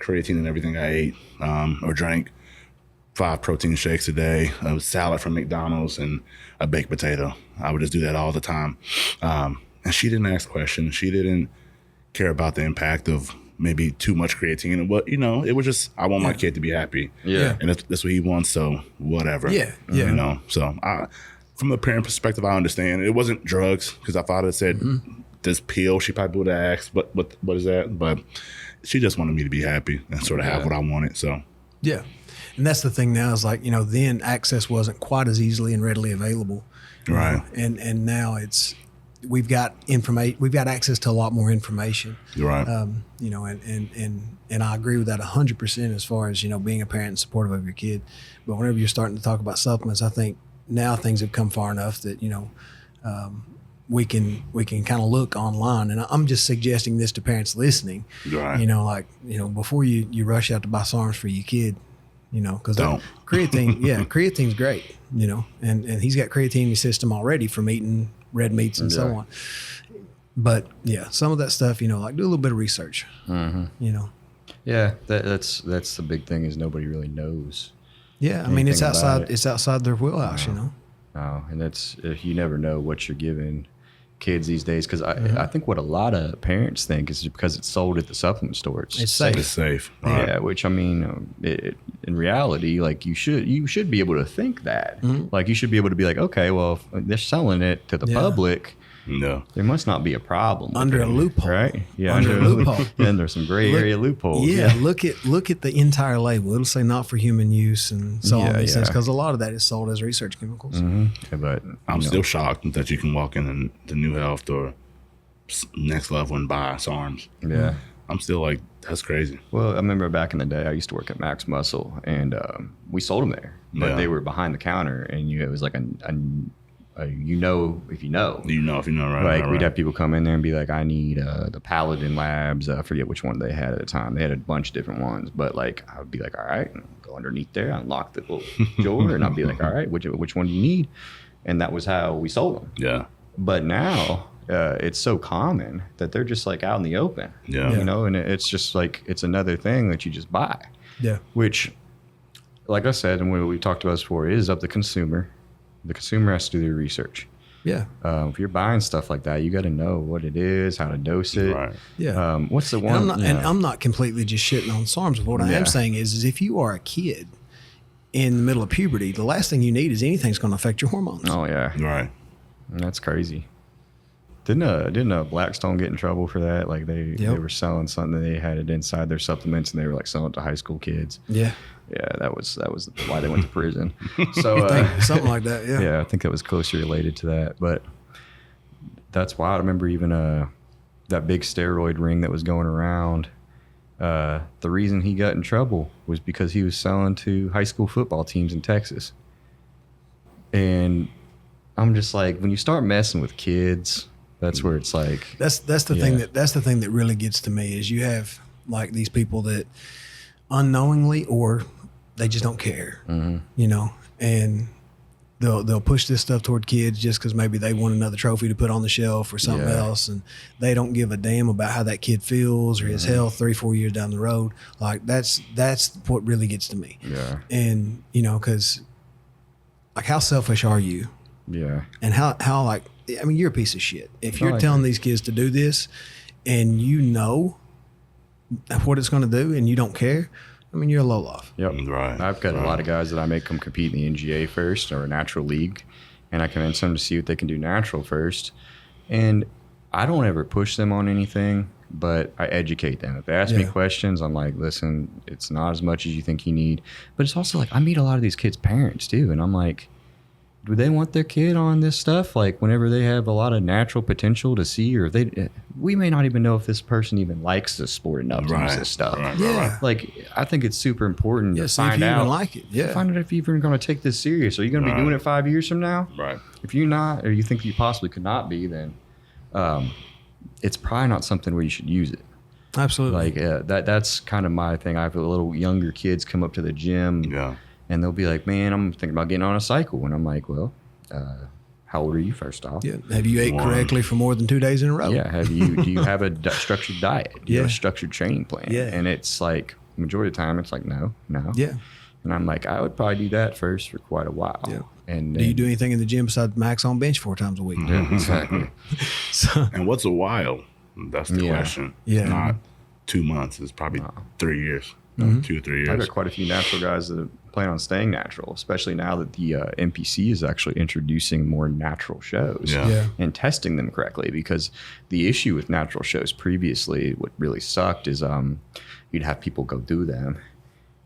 creatine in everything I ate or drank. 5 protein shakes a day, a salad from McDonald's, and a baked potato. I would just do that all the time. And she didn't ask questions. She didn't care about the impact of maybe too much creatine. But, it was just, I want my kid to be happy. Yeah. And that's what he wants, so whatever. Yeah. Yeah. So from a parent perspective, I understand. It wasn't drugs, because I thought it said this pill. She probably would have asked, what is that? But she just wanted me to be happy and sort of have what I wanted. So yeah. And that's the thing now is like, then access wasn't quite as easily and readily available. Right. And now we've got access to a lot more information. Right. And I agree with that 100% as far as, being a parent and supportive of your kid. But whenever you're starting to talk about supplements, I think now things have come far enough that, we can kind of look online, and I'm just suggesting this to parents listening, right. Before you rush out to buy SARMs for your kid, because creatine, creatine's great, and he's got creatine in his system already from eating red meats and so on. But some of that stuff, like do a little bit of research, Yeah. That's the big thing is nobody really knows. Yeah. I mean, it's outside their wheelhouse, No, and that's, you never know what you're giving kids these days, because I think what a lot of parents think is because it's sold at the supplement store, it's safe. It's safe. Right. Yeah, which I mean, in reality, like you should be able to think that. Like you should be able to be like, okay, well, if they're selling it to the public, No. there must not be a problem Under a loophole. right? Yeah, Under a loophole. And there's some gray area loopholes. Yeah, look at the entire label. It'll say not for human use and so on these things, because a lot of that is sold as research chemicals. Yeah, but I'm still shocked that you can walk in the New Health or Next Level and buy SARMs. Yeah. I'm still like, that's crazy. Well, I remember back in the day, I used to work at Max Muscle, and we sold them there, but they were behind the counter, and it was like if you know, if you know, right? Like right, we'd right. have people come in there and be like, I need the Paladin Labs. I forget which one they had at the time. They had a bunch of different ones, but like I would be like, all right, and go underneath there, unlock the little drawer, and I'd be like, all right, which one do you need? And that was how we sold them. Yeah. But now it's so common that they're just like out in the open. Yeah. And it's just like it's another thing that you just buy. Yeah. Which, like I said, and what we talked about this before, is up the consumer. The consumer has to do their research. Yeah. If you're buying stuff like that, you got to know what it is, how to dose it. Right. Yeah. What's the one? And I'm not completely just shitting on SARMs. But what I am saying is if you are a kid in the middle of puberty, the last thing you need is anything's going to affect your hormones. Oh yeah. Right. That's crazy. Didn't Blackstone get in trouble for that? Like they were selling something, they had it inside their supplements, and they were like selling it to high school kids. Yeah. Yeah, that was why they went to prison. So something like that. Yeah. Yeah, I think that was closely related to that. But that's why I remember even that big steroid ring that was going around. the reason he got in trouble was because he was selling to high school football teams in Texas. And I'm just like, when you start messing with kids, that's where it's like, that's the thing that really gets to me is you have like these people that unknowingly or they just don't care, you know, and they'll push this stuff toward kids just because maybe they want another trophy to put on the shelf or something else, and they don't give a damn about how that kid feels or his health 3-4 years down the road. Like that's what really gets to me. Yeah. And you know, because like how selfish are you? Yeah. And how like, I mean, you're a piece of shit if you're telling these kids to do this and you know what it's going to do and you don't care. I mean, you're a low-off. Yep. Right. I've got a lot of guys that I make come compete in the NGA first or a natural league, and I convince them to see what they can do natural first. And I don't ever push them on anything, but I educate them. If they ask me questions, I'm like, listen, it's not as much as you think you need. But it's also like, I meet a lot of these kids' parents too, and I'm like, do they want their kid on this stuff? Like whenever they have a lot of natural potential to see, or we may not even know if this person even likes the sport enough to use this stuff. Right. Like I think it's super important to find out. Even like it. Yeah. Find out if you're even going to take this serious. Are you going to be doing it 5 years from now? Right. If you're not, or you think you possibly could not be, then it's probably not something where you should use it. Absolutely. Like that's kind of my thing. I have a little younger kids come up to the gym. Yeah. And they'll be like, man, I'm thinking about getting on a cycle. And I'm like, well, how old are you first off? Yeah. Have you ate correctly for more than 2 days in a row? Yeah. Do you have a structured diet? Do you have a structured training plan? Yeah. And it's like, majority of the time, it's like, no. Yeah. And I'm like, I would probably do that first for quite a while. Yeah. And do you do anything in the gym besides max on bench 4 times a week? Yeah, exactly. And what's a while? That's the question. Yeah. It's not 2 months. It's probably 3 years. 2 to 3 years. I've got quite a few natural guys that plan on staying natural, especially now that the NPC is actually introducing more natural shows and testing them correctly. Because the issue with natural shows previously, what really sucked is you'd have people go do them,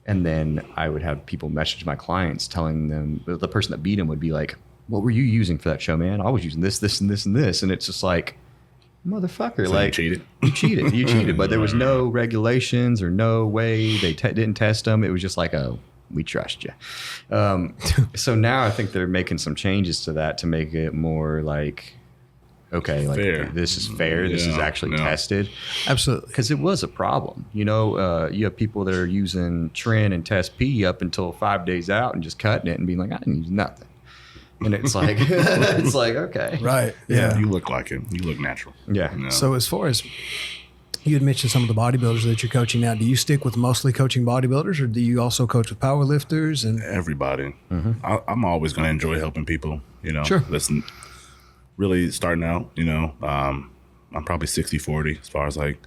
and then I would have people message my clients telling them, the person that beat them would be like, what were you using for that show, man? I was using this, this, and this, and this. And it's just like, motherfucker, so like you cheated. But there was no regulations or no way they didn't test them. It was just like, oh, we trust you. So now I think they're making some changes to that to make it more like, okay, like fair. This is fair. This is actually tested. Absolutely. Because it was a problem. You know, you have people that are using Tren and Test P up until 5 days out and just cutting it and being like, I didn't use nothing. And it's like, okay. Right. Yeah. You look like it. You look natural. Yeah. You know? So as far as you had mentioned some of the bodybuilders that you're coaching now, do you stick with mostly coaching bodybuilders or do you also coach with powerlifters? And everybody. I'm always going to enjoy helping people, you know. Sure. Listen, really starting out, you know, I'm probably 60-40 as far as like,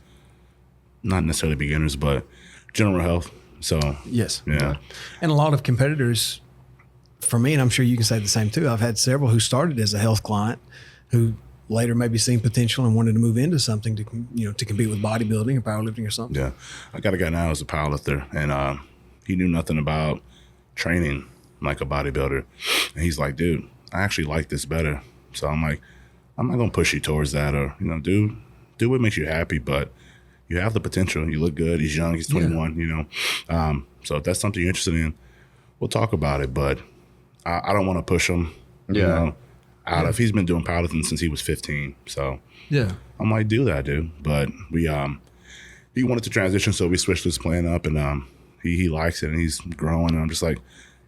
not necessarily beginners, but general health. So, yes. Yeah. And a lot of competitors, for me, and I'm sure you can say the same too, I've had several who started as a health client who later maybe seen potential and wanted to move into something to, you know, to compete with bodybuilding or powerlifting or something. Yeah. I got a guy now who's a powerlifter, and he knew nothing about training like a bodybuilder. And he's like, dude, I actually like this better. So I'm like, I'm not going to push you towards that, or, you know, do what makes you happy, but you have the potential. You look good. He's young. He's 21, you know. So if that's something you're interested in, we'll talk about it, but I don't want to push him, you know, out of. He's been doing powerlifting since he was 15. So I'm like, do that, dude. But he wanted to transition, so we switched his plan up, and he likes it, and he's growing. And I'm just like,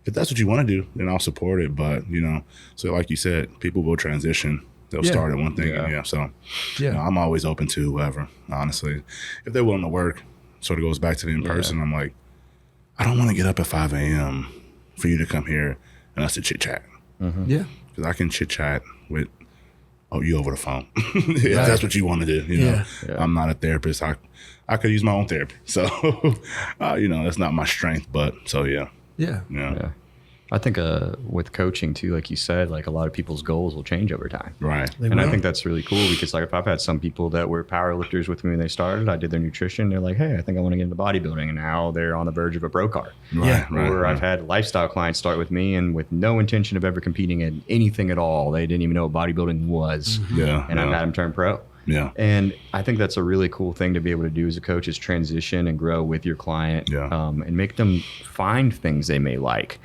if that's what you want to do, then I'll support it. But, you know, so like you said, people will transition. They'll start at one thing. So you know, I'm always open to whoever, honestly. If they're willing to work, sort of goes back to the in-person. I'm like, I don't want to get up at 5 a.m. for you to come here and us to chit-chat. Yeah. Because I can chit-chat with you over the phone. If that's what you want to do, you know. I'm not a therapist. I could use my own therapy. So, you know, that's not my strength. But, so, yeah. I think with coaching too, like you said, like a lot of people's goals will change over time. Right. And I think that's really cool because like if I've had some people that were powerlifters with me when they started, I did their nutrition. They're like, hey, I think I want to get into bodybuilding. And now they're on the verge of a pro card. Or I've had lifestyle clients start with me and with no intention of ever competing in anything at all. They didn't even know what bodybuilding was. And I've had them turn pro. Yeah. And I think that's a really cool thing to be able to do as a coach, is transition and grow with your client, and make them find things they may like.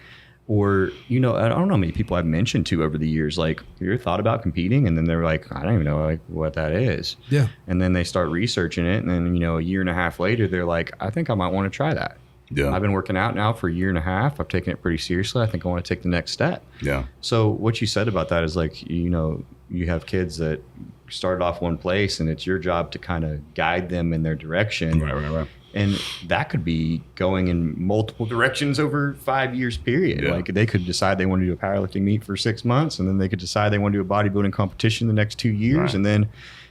Or, I don't know how many people I've mentioned to over the years, like, you ever thought about competing? And then they're like, I don't even know like what that is. Yeah. And then they start researching it. And then, a year and a half later, they're like, I think I might want to try that. Yeah. I've been working out now for a year and a half. I've taken it pretty seriously. I think I want to take the next step. Yeah. So what you said about that is like, you have kids that started off one place, and it's your job to kind of guide them in their direction. Right. And that could be going in multiple directions over 5 years period. Yeah. Like, they could decide they want to do a powerlifting meet for 6 months, and then they could decide they want to do a bodybuilding competition the next 2 years. Right. And then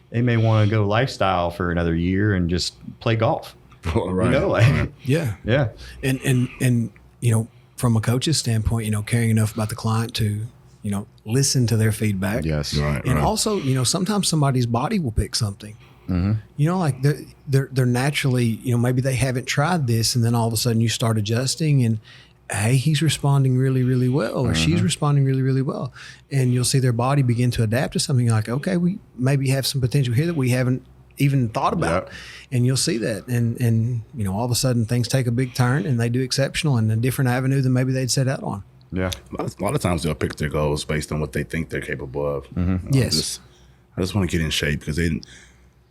they may want to go lifestyle for another year and just play golf. Right. Yeah. Yeah. And from a coach's standpoint, caring enough about the client to, listen to their feedback. Yes. Right. And also, sometimes somebody's body will pick something. Mm-hmm. Like they're naturally, maybe they haven't tried this, and then all of a sudden you start adjusting, and hey, he's responding really, really well, or she's responding really, really well, and you'll see their body begin to adapt to something. Like, okay, we maybe have some potential here that we haven't even thought about. Yep. And you'll see that, and all of a sudden things take a big turn, and they do exceptional in a different avenue than maybe they'd set out on. Yeah. A lot of times they'll pick their goals based on what they think they're capable of. Yes. I just want to get in shape, because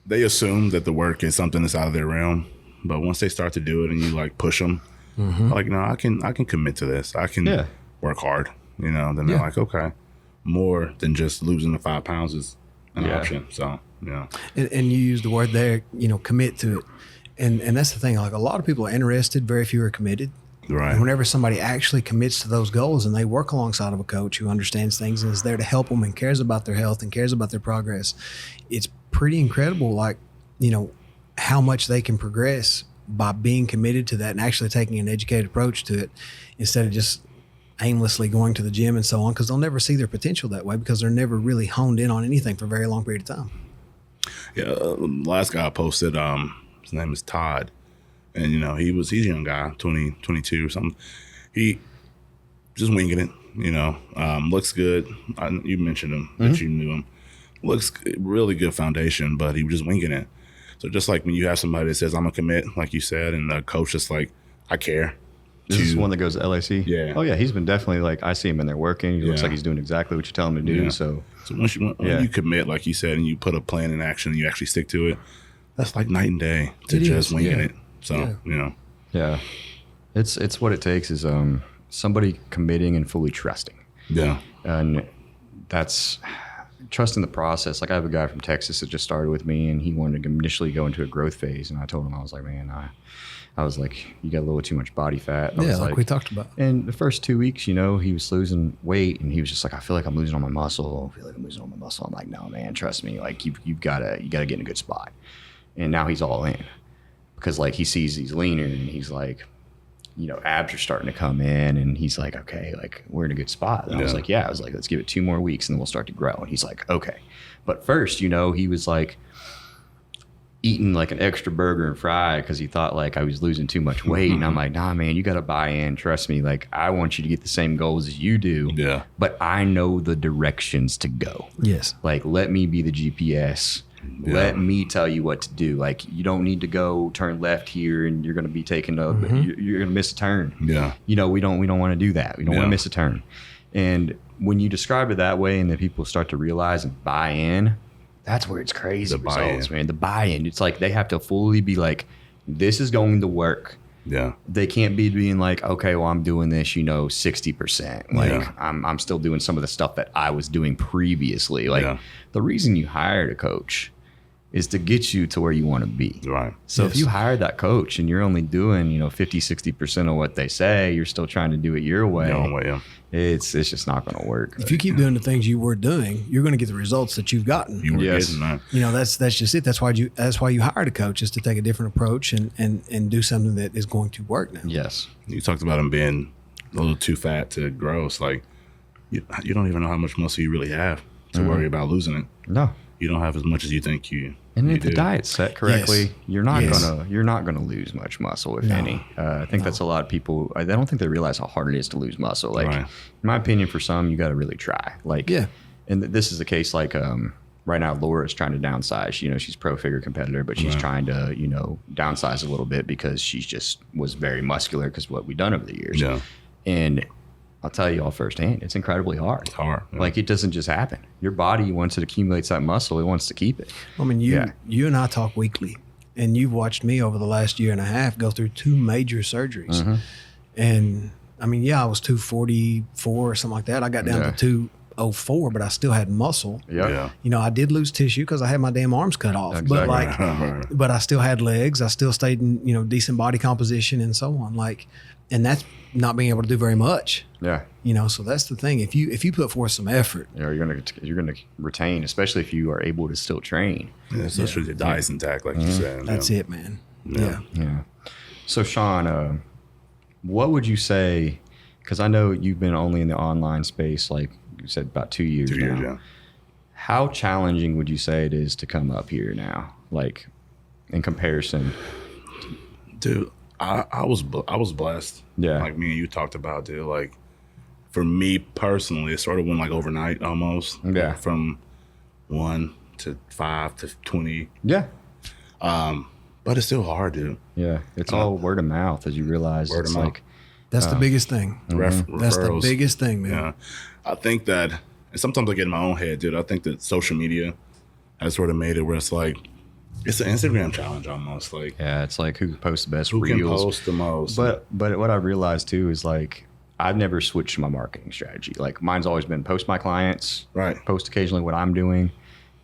they assume that the work is something that's out of their realm, but once they start to do it and you like push them, like, no, I can commit to this. I can work hard. Then they're like, okay, more than just losing the 5 pounds is an option. So And you use the word there, commit to it, and that's the thing. Like, a lot of people are interested, very few are committed. Right. And whenever somebody actually commits to those goals and they work alongside of a coach who understands things and is there to help them and cares about their health and cares about their progress, it's pretty incredible, like, how much they can progress by being committed to that and actually taking an educated approach to it, instead of just aimlessly going to the gym and so on, because they'll never see their potential that way, because they're never really honed in on anything for a very long period of time. Yeah. Last guy I posted, his name is Todd. And, he's a young guy, 20, 22 or something. He just winging it, looks good. You mentioned him, that you knew him. Looks really good foundation, but he was just winging it. So just like when you have somebody that says, I'm going to commit, like you said, and the coach just like, I care. This is one that goes to LAC? Yeah. Oh, yeah. He's been definitely like, I see him in there working. He looks like he's doing exactly what you tell him to do. Yeah. So when you commit, like you said, and you put a plan in action and you actually stick to it, that's like night and day to just winging it. So, Yeah. It's what it takes is somebody committing and fully trusting. Yeah. And that's trusting the process. Like, I have a guy from Texas that just started with me, and he wanted to initially go into a growth phase. And I told him, I was like, man, I was like, you got a little too much body fat. Yeah, like we talked about. And the first 2 weeks, he was losing weight, and he was just like, I feel like I'm losing all my muscle. I'm like, no, man, trust me. Like, you've got to get in a good spot. And now he's all in. Because, like, he sees he's leaner, and he's like, abs are starting to come in, and he's like, okay, like, we're in a good spot. And I was like, let's give it 2 more weeks, and then we'll start to grow. And he's like, okay. But first, he was like eating like an extra burger and fry because he thought like I was losing too much weight. And I'm like, nah, man, you got to buy in. Trust me. Like, I want you to get the same goals as you do. Yeah. But I know the directions to go. Yes. Like, let me be the GPS. Yeah. Let me tell you what to do. Like, you don't need to go turn left here and you're going to be taking you're going to miss a turn. Yeah. We don't want to do that. We don't want to miss a turn. And when you describe it that way and then people start to realize and buy in, that's where it's crazy results, man. The buy-in. It's like they have to fully be like, this is going to work. Yeah. They can't be being like, okay, well, I'm doing this, 60%. Like, I'm still doing some of the stuff that I was doing previously. Like, the reason you hired a coach is to get you to where you want to be. Right. So if you hired that coach and you're only doing, 50, 60% of what they say, you're still trying to do it your way. It's just not going to work. If you keep doing the things you were doing, you're going to get the results that you've gotten. You were getting that. That's just it. That's why you hired a coach, is to take a different approach and do something that is going to work now. Yes. You talked about him being a little too fat to grow. It's like you don't even know how much muscle you really have to worry about losing it. No. You don't have as much as you think you. And you if do. the diet's set correctly, you're not gonna lose much muscle, if any. I think that's a lot of people. I don't think they realize how hard it is to lose muscle. Like, in my opinion, for some, you got to really try. Like, and this is the case. Like, right now Laura's trying to downsize. You know, she's a pro figure competitor, but she's trying to, you know, downsize a little bit because she's just was very muscular because what we've done over the years. Yeah. And I'll tell you all firsthand, it's incredibly hard. It's hard. Yeah. Like, it doesn't just happen. Your body, once it accumulates that muscle, it wants to keep it. I mean, you and I talk weekly, and you've watched me over the last year and a half go through 2 major surgeries. Mm-hmm. And I mean, I was 244 or something like that. I got down to 204, but I still had muscle. Yeah. You know, I did lose tissue because I had my damn arms cut off. Exactly. But like, but I still had legs. I still stayed in, you know, decent body composition and so on. Like, and that's not being able to do very much. Yeah. You know, so that's the thing. If you put forth some effort, You know, you're gonna retain, especially if you are able to still train. Yeah, especially the diet's intact, like you said. that's it, man. Yeah. Yeah. So Shawn, what would you say? Because I know you've been only in the online space, like you said, about 2 years 2 years, now. yeah. How challenging would you say it is to come up here now, like in comparison? Dude, I was blessed. Yeah. Like me and you talked about, dude. Like for me personally, it sort of went like overnight almost. Yeah. From 1 to 5 to 20. Yeah. But it's still hard, dude. Yeah. It's all word of mouth, as you realize. Word of It's mouth. like, That's the biggest thing. That's the Referrals. biggest thing, man. Yeah. I think that, and sometimes I get in my own head, dude. I think that social media has sort of made it where it's like, it's an Instagram challenge almost. Like, yeah, it's like who posts the best who can reels. post the most? But what I realized too is like I've never switched my marketing strategy. Like mine's always been post my clients, Right. post occasionally what I'm doing,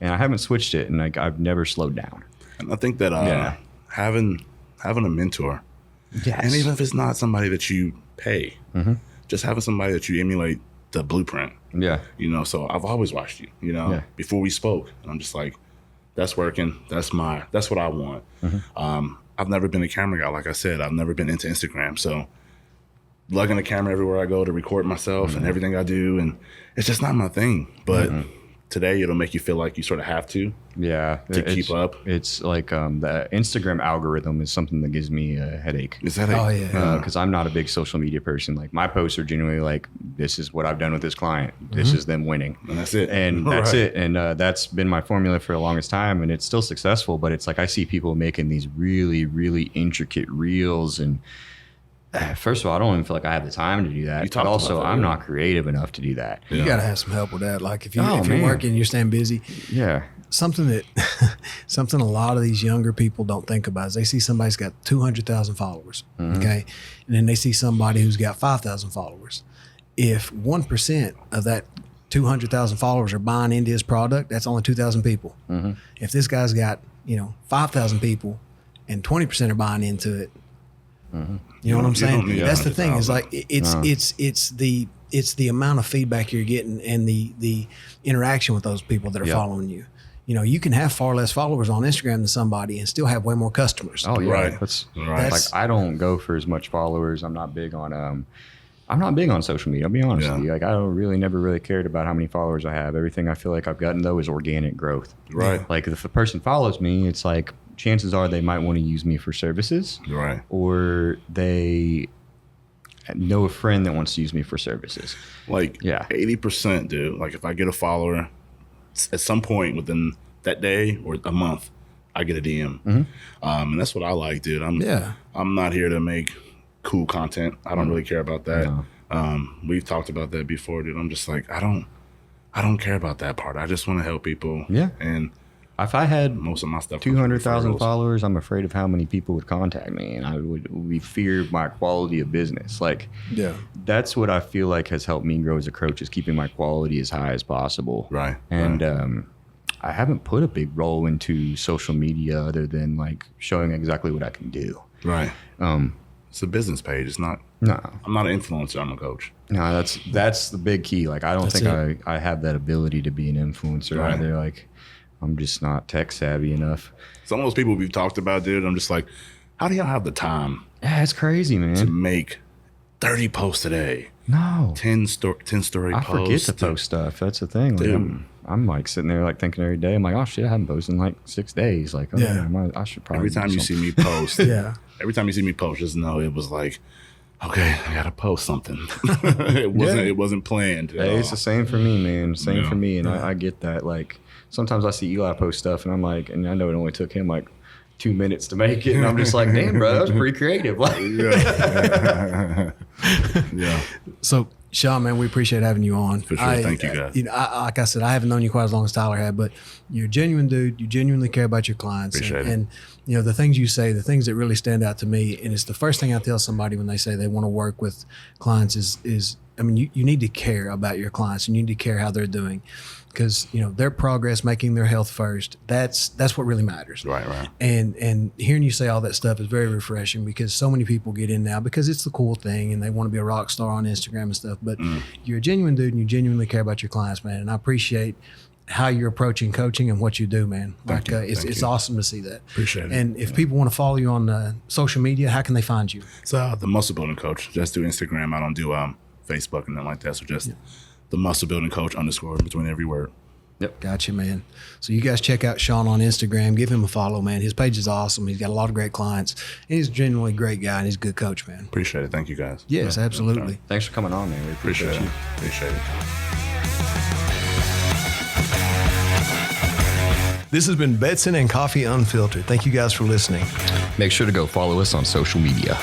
and I haven't switched it. And like I've never slowed down. And I think that having a mentor, Yes. and even if it's not somebody that you pay, just having somebody that you emulate the blueprint. Yeah. You know, so I've always watched you. You know, Yeah. before we spoke, and I'm just like, that's working. That's what I want. I've never been a camera guy. Like I said, I've never been into Instagram. So lugging a camera everywhere I go to record myself and everything I do, and it's just not my thing. But today it'll make you feel like you sort of have to. Yeah. To keep up. It's like the Instagram algorithm is something that gives me a headache. Is that Oh, yeah. Because I'm not a big social media person. Like my posts are genuinely like, this is what I've done with this client. This is them winning. And that's it. And that's Right. it. And that's been my formula for the longest time. And it's still successful, but it's like I see people making these really, really intricate reels. And first of all, I don't even feel like I have the time to do that. You But talked also, about that, I'm yeah. not creative enough to do that. You got to have some help with that. Like if you're man. working, you're staying busy. Yeah. Something a lot of these younger people don't think about is they see somebody's got 200,000 followers, okay, and then they see somebody who's got 5,000 followers. If 1% of that 200,000 followers are buying into his product, that's only 2,000 people. If this guy's got 5,000 people and 20% are buying into it, you know what I'm You don't saying? need That's the thing. Is 100,000. like it's the amount of feedback you're getting and the interaction with those people that are following you. You know, you can have far less followers on Instagram than somebody and still have way more customers. Oh yeah. Right. That's Right. like I don't go for as much followers. I'm not big on social media. I'll be honest with you. Like I never really cared about how many followers I have. Everything I feel like I've gotten though is organic growth. Right. Like if a person follows me, it's like chances are they might want to use me for services. Right. Or they know a friend that wants to use me for services. Like 80%, dude. Like if I get a follower, at some point within that day or a month, I get a DM. And that's what I like, dude. I'm not here to make cool content. I don't really care about that. No. We've talked about that before, dude. I'm just like, I don't care about that part. I just want to help people. Yeah. And If I had most of my stuff comes from 200,000 referrals. followers, I'm afraid of how many people would contact me, and I would fear my quality of business. Like, that's what I feel like has helped me grow as a coach, is keeping my quality as high as possible. Right. And I haven't put a big role into social media other than like showing exactly what I can do. Right. It's a business page. It's not. No, I'm not an influencer. I'm a coach. no, that's the big key. Like, I don't think I have that ability to be an influencer Right. either. Like, I'm just not tech savvy enough. Some of those people we've talked about, dude, I'm just like, how do y'all have the time Yeah, it's crazy, to man. make 30 posts a day? No, 10 story I posts. forget to post stuff. That's the thing. Like, Dude. I'm like sitting there like thinking every day. I'm like, oh shit, I haven't posted in like 6 days. Like, oh, Yeah. I should probably. Every time do you something. see me post, Yeah. every time you see me post, just know it was like, okay, I gotta post something. It wasn't planned. at Hey, it's all. the same for me, man. Same Yeah. for me, and I get that. Like, sometimes I see Eli post stuff and I'm like, and I know it only took him like 2 minutes to make it, and I'm just like, damn, bro, that was pretty creative. Like, Yeah. So, Shawn, man, we appreciate having you on. For sure. Thank you, guys. Like I said, I haven't known you quite as long as Tyler had, but you're a genuine dude. You genuinely care about your clients. Appreciate it. And, the things you say, the things that really stand out to me, and it's the first thing I tell somebody when they say they want to work with clients is you need to care about your clients, and you need to care how they're doing, because, their progress, making their health first, that's what really matters. Right. And hearing you say all that stuff is very refreshing, because so many people get in now because it's the cool thing and they want to be a rock star on Instagram and stuff. But you're a genuine dude, and you genuinely care about your clients, man. And I appreciate how you're approaching coaching and what you do, man. Thank you. It's awesome to see that. Appreciate it. And if people want to follow you on social media, how can they find you? So the Muscle Building Coach. Just do Instagram. I don't do Facebook and nothing like that. So just the Muscle Building Coach _ between every word. Yep. Gotcha, man. So you guys check out Shawn on Instagram. Give him a follow, man. His page is awesome. He's got a lot of great clients. And he's a genuinely great guy, and he's a good coach, man. Appreciate it. Thank you, guys. Yes, absolutely. Thanks for coming on, man. We appreciate you. Appreciate it. This has been Bedson and Coffey Unfiltered. Thank you guys for listening. Make sure to go follow us on social media.